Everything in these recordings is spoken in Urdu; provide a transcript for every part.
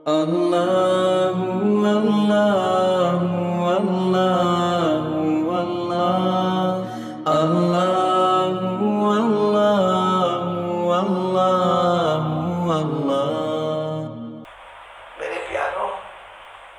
اللہ اللہ اللہ اللہ اللہ اللہ اللہ۔ میرے پیاروں،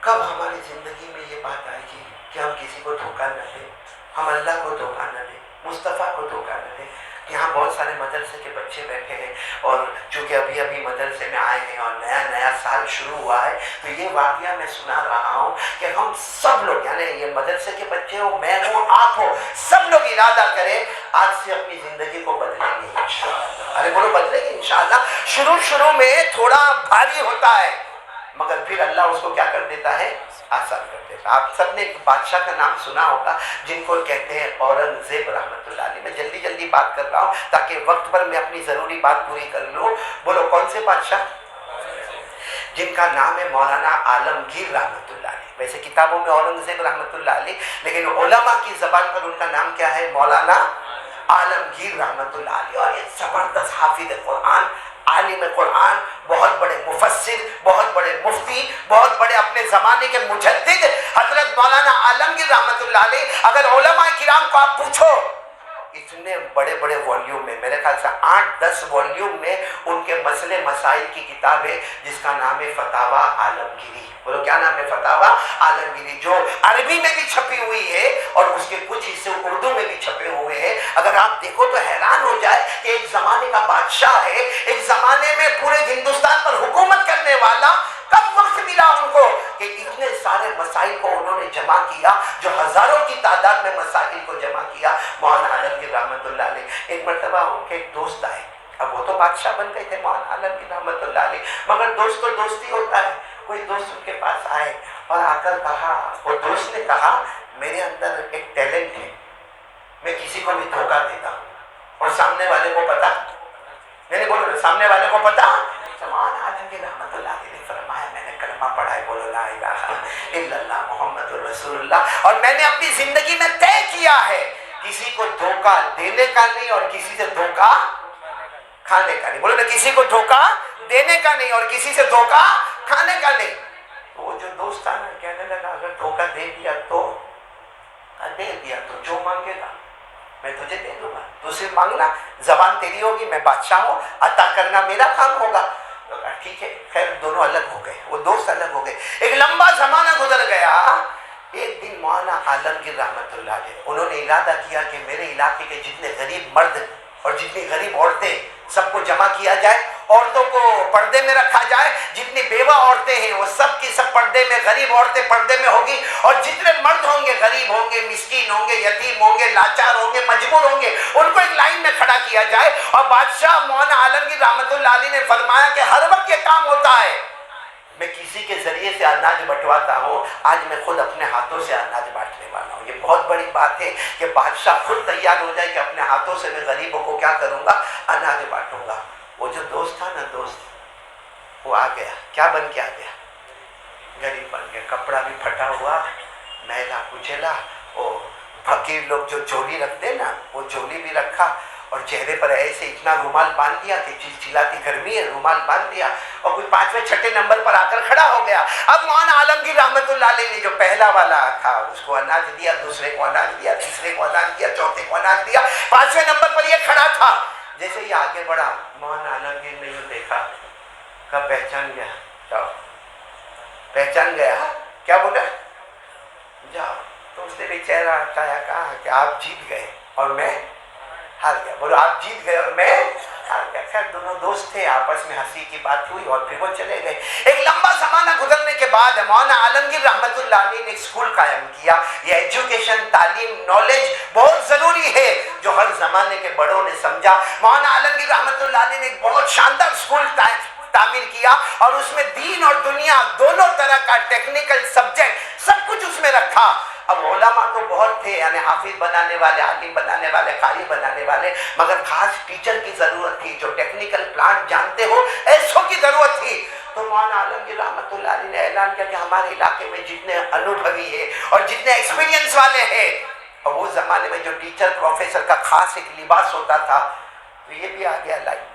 کب ہماری زندگی میں یہ بات آئے گی کہ ہم کسی کو دھوکہ نہ دیں، ہم اللہ کو دھوکہ نہ دیں، مصطفیٰ کو دھوکہ نہ دیں؟ یہاں بہت سارے مدرسے کے بچے بیٹھے ہیں، اور چونکہ ابھی ابھی مدرسے میں آئے ہیں اور نیا نیا سال شروع ہوا ہے، تو یہ واقعہ میں سنا رہا ہوں کہ ہم سب لوگ، یعنی یہ مدرسے کے بچے ہو، میں ہوں، آپ ہو، سب لوگ ارادہ کریں آج سے اپنی زندگی کو بدلیں گے انشاءاللہ۔ ارے بولو بدلیں گے انشاءاللہ۔ شروع میں تھوڑا بھاری ہوتا ہے، مگر پھر اللہ اس کو کیا کر دیتا ہے؟ آسان کر دیتا ہے۔ آپ سب نے ایک بادشاہ کا نام سنا ہوگا جن کو کہتے ہیں اورنگزیب رحمۃ اللہ علیہ۔ میں جلدی جلدی بات کر رہا ہوں تاکہ وقت پر میں اپنی ضروری بات پوری کر لوں۔ بولو کون سے بادشاہ؟ جن کا نام ہے مولانا عالمگیر رحمۃ اللہ علیہ۔ ویسے کتابوں میں اورنگزیب رحمۃ اللہ علیہ، لیکن علماء کی زبان پر ان کا نام کیا ہے؟ مولانا عالمگیر رحمۃ اللہ علیہ۔ اور یہ زبردست حافظ قرآن، عالم قرآن، بہت بڑے مفسر، بہت بڑے مفتی، بہت بڑے اپنے زمانے کے مجدد حضرت مولانا عالمگیر رحمۃ اللہ علیہ۔ اگر علماء کرام کو آپ پوچھو، اتنے بڑے بڑے والیوم میں، میرے خیال سے 8-10 والیوم میں ان کے مسئلے مسائل کی کتاب ہے جس کا نام ہے فتاوی عالمگیری۔ بولو کیا نام ہے؟ فتاوی عالمگیری، جو عربی میں بھی چھپی ہوئی ہے اور اس کے کچھ حصے اردو میں بھی چھپے ہوئے ہیں۔ اگر آپ دیکھو تو حیران ہو جائے کہ ایک زمانے کا بادشاہ ہے، ایک زمانے میں پورے ہندوستان پر حکومت کرنے والا، کب وقت ملا ان کو کہ اتنے سارے مسائل کو انہوں نے جمع کیا، جو ہزاروں کی تعداد میں مسائل کو جمع کیا؟ مولانا عالمگیر رحمۃ اللہ علیہ۔ ایک مرتبہ ان کے ایک دوست آئے، اب وہ تو بادشاہ بن گئے تھے مولانا عالمگیر رحمۃ اللہ علیہ، مگر دوست تو دوستی ہوتا ہے۔ کوئی دوست ان کے پاس آئے اور آ کر کہا، وہ دوست نے کہا میرے اندر ایک ٹیلنٹ ہے، میں کسی کو بھی دھوکہ دیتا ہوں اور سامنے والے کو پتا نہیں، بولو سامنے والے کو پتا۔ مولانا عالمگیر رحمۃ اللہ علیہ نے فرمایا میں نے کلمہ پڑھا ہے، بولو لا الہ الا اللہ محمد رسول اللہ، اور میں نے اپنی زندگی میں طے کیا ہے کسی کو دھوکہ دینے کا نہیں اور کسی سے دھوکہ کھانے کا نہیں۔ بولو نا، کسی کو دھوکہ دینے کا نہیں اور کسی سے دھوکہ کھانے کا نہیں۔ وہ جو دوست تھا نا، کہنے لگا اگر دھوکہ دے دیا تو جو مانگے گا میں تجھے دے دوں گا، تو صرف مانگنا، زبان تیری ہوگی، میں بادشاہ ہوں، عطا کرنا میرا کام ہوگا۔ ٹھیک ہے، خیر دونوں الگ ہو گئے، وہ دوست الگ ہو گئے۔ ایک لمبا زمانہ گزر گیا۔ ایک دن مولانا عالمگیر رحمۃ اللہ علیہ، انہوں نے ارادہ کیا کہ میرے علاقے کے جتنے غریب مرد اور جتنی غریب عورتیں، سب کو جمع کیا جائے، عورتوں کو پردے میں رکھا جائے، جتنی بیوہ عورتیں ہیں وہ سب کی سب پردے میں، غریب عورتیں پردے میں ہوگی، اور جتنے مرد ہوں گے، غریب ہوں گے، مسکین ہوں گے، یتیم ہوں گے، لاچار ہوں گے، مجبور ہوں گے، ان کو ایک لائن میں کھڑا کیا جائے۔ اور بادشاہ مولانا عالمگیر رحمۃ اللہ علیہ نے فرمایا کہ ہر وقت یہ کام ہوتا ہے، میں کسی کے ذریعے سے اناج بٹواتا ہوں، آج میں خود اپنے ہاتھوں سے اناج بانٹنے والا ہوں۔ یہ بہت بڑی بات ہے کہ بادشاہ خود تیار ہو جائے کہ اپنے ہاتھوں سے میں غریبوں کو کیا کروں گا؟ اناج بانٹوں گا۔ وہ جو دوست تھا نا، دوست وہ آ گیا، کیا بن کے آ گیا؟ غریب بن گیا، کپڑا بھی پھٹا ہوا، میلا کچیلا، اور فقیر لوگ جو جولی رکھتے نا، وہ جولی بھی رکھا، اور چہرے پر ایسے اتنا رومال باندھ دیا کہ چلچلاتی گرمی ہے، رومال باندھ دیا، اور کوئی 5ویں 6ٹھے نمبر پر آ کر کھڑا ہو گیا۔ اب مولانا عالمگیر رحمۃ اللہ علیہ نے جو پہلا والا تھا اس کو اناج دیا، دوسرے کو اناج دیا، تیسرے کو اناج دیا، چوتھے کو اناج دیا، 5ویں نمبر پر یہ کھڑا تھا۔ جیسے ہی آگے بڑھا، مولانا عالمگیر نے یوں دیکھا، کہا پہچان گیا؟ جاؤ۔ پہچان گیا؟ کیا بولا؟ جاؤ۔ تو اس نے بھی چہرہ ہٹایا، کہا کہ آپ جیت گئے اور میں ہار گیا۔ بولو آپ جیت گئے اور میں ہار گیا۔ خیر دونوں دوست تھے، آپس میں ہنسی کی بات ہوئی اور پھر وہ چلے گئے۔ ایک لمبا زمانہ گزرنے کے بعد مولانا عالمگیر رحمۃ اللہ علیہ نے ایک اسکول قائم کیا۔ یہ ایجوکیشن، تعلیم، نالج بہت ضروری ہے، جو ہر زمانے کے بڑوں نے سمجھا۔ مولانا عالمگیر رحمۃ اللہ علیہ نے ایک بہت شاندار اسکول تعمیر کیا، اور اس میں دین اور دنیا دونوں طرح کا ٹیکنیکل سبجیکٹ سب کچھ اس میں رکھا۔ اب علماء تو بہت تھے، یعنی حافظ بنانے والے، عالم بنانے والے، قاری بنانے والے، مگر خاص ٹیچر کی ضرورت تھی جو ٹیکنیکل پلانٹ جانتے ہو، ایسوں کی ضرورت تھی۔ تو مولانا عالمگیر رحمۃ اللہ علیہ نے اعلان کیا کہ ہمارے علاقے میں جتنے انوبھوی ہے اور جتنے ایکسپیرینس والے ہیں، اور وہ زمانے میں جو ٹیچر پروفیسر کا خاص ایک لباس ہوتا تھا، تو یہ بھی آ گیا لائن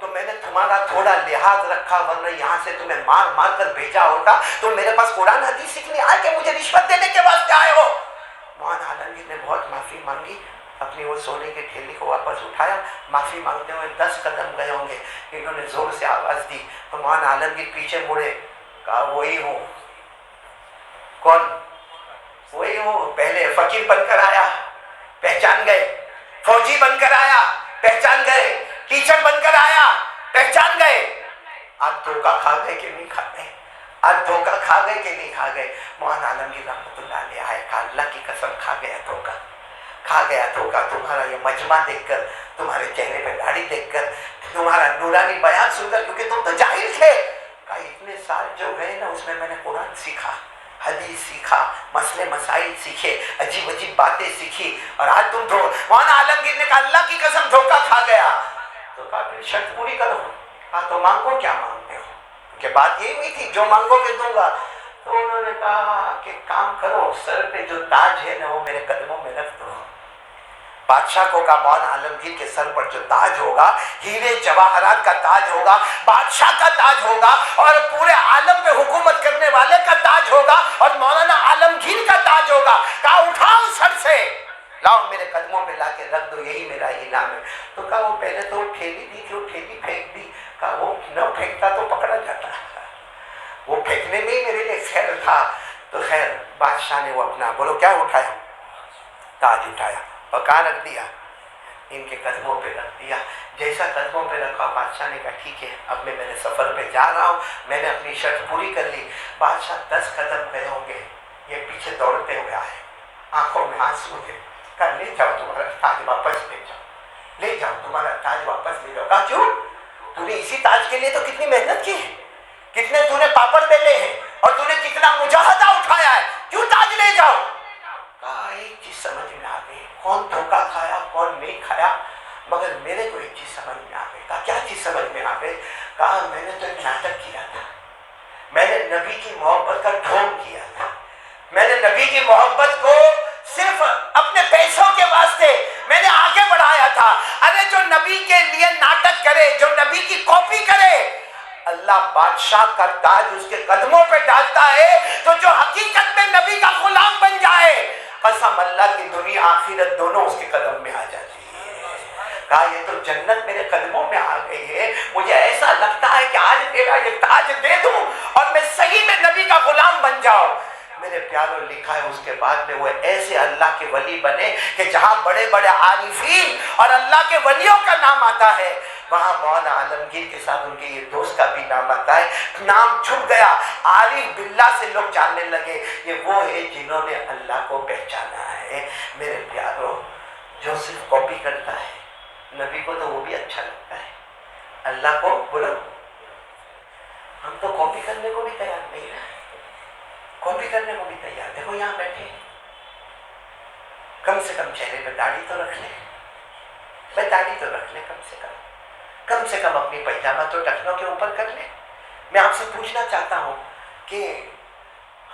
تو میں نے تمہارا تھوڑا لحاظ رکھا، ورنہ یہاں سے تمہیں مار مار کر بھیجا ہوتا۔ تم میرے پاس قرآن حدیث سیکھنے آئے کہ مجھے رشوت دینے کے واسطے آئے ہو؟ مولانا عالمگیر نے بہت معافی مانگی، اپنی وہ سونے کی تھیلی کو واپس اٹھایا، معافی مانگتے ہوئے 10 قدم گئے ہوں گے، انہوں نے زور سے آواز دی تو مولانا عالمگیر پیچھے مڑے، کہا وہی ہوں۔ کون؟ وہی ہوں، پہلے فقیر بن کر آیا، پہچان گئے، فوجی بن کر آیا، پہچان گئے، ٹیچر بن کر آیا، پہچان گئے، آج دھوکہ کھا گئے کہ نہیں کھا گئے؟ آج دھوکہ کھا گئے کہ نہیں کھا گئے؟ مولانا عالمگیر رحمۃ اللہ علیہ آئے، کہا اللہ کی قسم کھا گیا دھوکہ، کھا گیا دھوکہ، تمہارا یہ مجمع دیکھ کر، تمہارے چہرے پہ داڑھی دیکھ کر، تمہارا نورانی بیان سن کر، کیونکہ تم تو جاہل تھے۔ کہا اتنے سال جو گئے نا اس میں نے قرآن سیکھا، حدیث سیکھا، مسئلے مسائل سیکھے، عجیب عجیب باتیں سیکھی، اور آج تم تو۔ مولانا عالمگیر نے کہا اللہ کی قسم دھوکہ کھا گیا۔ تو کہا پھر شرط پوری کرو۔ کہا تو مانگو، کیا مانگتے ہو؟ کہ بات یہی ہوئی تھی جو مانگو گے دوں گا۔ تو انہوں نے کہا کہ کام کرو، سر پہ جو تاج ہے نا وہ میرے قدموں میں رکھ دو۔ بادشاہ کو کہا مولانا عالمگیر کے سر پر جو تاج ہوگا، ہیرے جواہرات کا تاج ہوگا، بادشاہ کا تاج ہوگا، اور پورے عالم پہ حکومت کرنے والے کا تاج ہوگا، اور مولانا عالمگیر کا تاج ہوگا۔ کہا اٹھاؤ سر سے، لاؤ میرے قدموں پہ لا کے رکھ دو، یہی میرا انعام ہے۔ تو کہا وہ پہلے تو ٹھیلی دی تھی، وہ ٹھیلی پھینک دی۔ کہا وہ نہ پھینکتا تو پکڑا جاتا، وہ پھینکنے میں ہی میرے لیے خیر تھا۔ تو خیر بادشاہ نے وہ اپنا بولو کیا اٹھایا؟ تاج اٹھایا اور کہاں رکھ دیا؟ ان کے قدموں پہ رکھ دیا۔ جیسا قدموں پہ رکھا، بادشاہ نے کہا ٹھیک ہے اب میں میرے سفر پہ جا رہا ہوں، میں نے اپنی شرط پوری کر لی۔ بادشاہ 10 قدم گئے ہوں گے، یہ پیچھے دوڑتے ہوئے آئے، آنکھوں میں آنسو تھے۔ کہا لے جاؤ تمہارا تاج واپس لے جاؤ، لے جاؤ تمہارا تاج واپس لے جاؤ۔ کہا کیوں؟ تو نے اسی تاج کے لیے تو کتنی محنت کی ہے، کتنے تو نے پاپڑ بیلے ہیں، اور تو نے کتنا مجاہدہ اٹھایا ہے، کیوں تاج لے جاؤ؟ کہا ایک چیز سمجھ میں آ گئی، کون دھوکہ کھایا کون نہیں کھایا، مگر میرے کو ایک چیز سمجھ میں آ گئی۔ کہا کیا چیز سمجھ میں آ گئی؟ کہا میں نے تو ایک ناٹک کیا تھا، میں نے نبی کی محبت کا ڈھونگ کیا تھا، میں نے نبی کی محبت کو صرف اپنے پیسوں کے واسطے میں نے آگے بڑھایا تھا۔ ارے جو نبی کے لیے ناٹک کرے، جو نبی کی کاپی کرے، اللہ بادشاہ کا تاج اس کے قدموں پہ ڈالتا ہے، تو جو حقیقت میں نبی کا غلام بن جائے، قسم اللہ کی دنیا آخرت دونوں اس کے قدم میں آ جاتی ہے۔ کہا یہ تو جنت میرے قدموں میں آ گئی ہے، مجھے ایسا لگتا ہے کہ آج تیرا یہ تاج دے دوں اور میں صحیح میں نبی کا غلام بن جاؤں۔ میرے پیاروں لکھا ہے اس کے بعد میں وہ ایسے اللہ کے ولی بنے کہ جہاں بڑے بڑے عارفین اور اللہ کے ولیوں کا نام آتا ہے، وہاں مولانا عالمگیر کے ساتھ ان کے یہ دوست کا بھی نام آتا ہے، نام چھپ گیا، عارف باللہ سے لوگ جاننے لگے یہ وہ ہے جنہوں نے اللہ کو پہچانا ہے۔ میرے پیاروں جو صرف کاپی کرتا ہے نبی کو تو وہ بھی اچھا لگتا ہے، اللہ کو بولو ہم تو کاپی کرنے کو بھی تیار نہیں ہے، کاپی کرنے کو بھی تیار۔ دیکھو یہاں بیٹھے کم سے کم چہرے پہ داڑھی تو رکھ لیں، بھائی داڑھی تو رکھ لیں، کم سے کم اپنی پائجامہ تو ٹخنوں کے اوپر کر لیں۔ میں آپ سے پوچھنا چاہتا ہوں کہ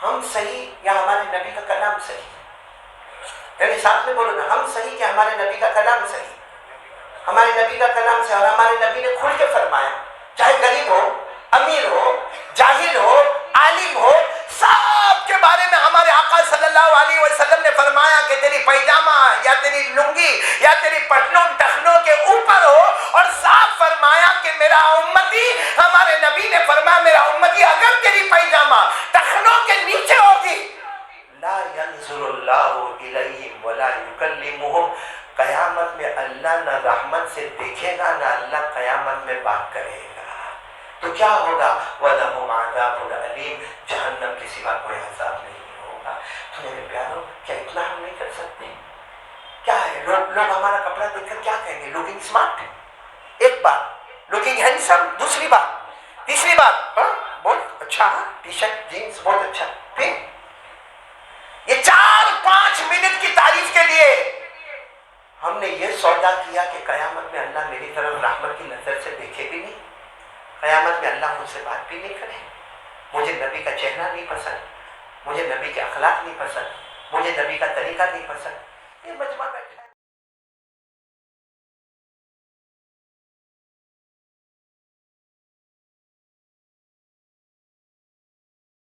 ہم صحیح یا ہمارے نبی کا کلام صحیح؟ یعنی ساتھ میں بولو نا، ہم صحیح کہ ہمارے نبی کا کلام صحیح؟ ہمارے نبی کا کلام سے، اور ہمارے نبی نے کھل کے فرمایا، چاہے غریب ہو، امیر ہو، جاہل ہو، عالم ہو، سب کے بارے میں ہمارے آقا صلی اللہ علیہ وسلم نے فرمایا کہ تیری پائجامہ یا تیری لنگی یا تیری پٹنوں ٹخنوں کے اوپر ہو، اور صاف فرمایا کہ میرا امتی، ہمارے نبی نے فرمایا میرا امتی اگر تیری پائجامہ ٹخنوں کے نیچے ہوگی، لا ينظر اللہ الیہم ولا یکلمہم، قیامت میں اللہ نہ رحمت سے دیکھے گا نہ اللہ قیامت میں بات کرے گا۔ تو کیا ہوگا؟ وَلَهُمْ عَذَابٌ أَلِيمٌ، جہنم کے سوا کوئی عذاب نہیں ہوگا۔ تو میرے پیاروں کیا اتنا ہم نہیں کر سکتے؟ کیا ہے لوگ ہمارا کپڑا دیکھ کر کیا کہیں گے؟ لوکنگ اسمارٹ، ایک بات، لوکنگ ہینڈسم، دوسری بات، تیسری بات بہت اچھا، ٹی شرٹ جینس بہت اچھا، پھر یہ 4-5 منٹ کی تعریف کے لیے ہم نے یہ سودا کیا کہ قیامت میں اللہ میری طرف رحمت کی نظر سے دیکھے بھی نہیں، قیامت میں اللہ مجھ سے بات بھی نہیں کرے، مجھے نبی کا چہرہ نہیں پسند، مجھے نبی کے اخلاق نہیں پسند، مجھے نبی کا طریقہ نہیں پسند، یہ مجمع بیٹھا ہے۔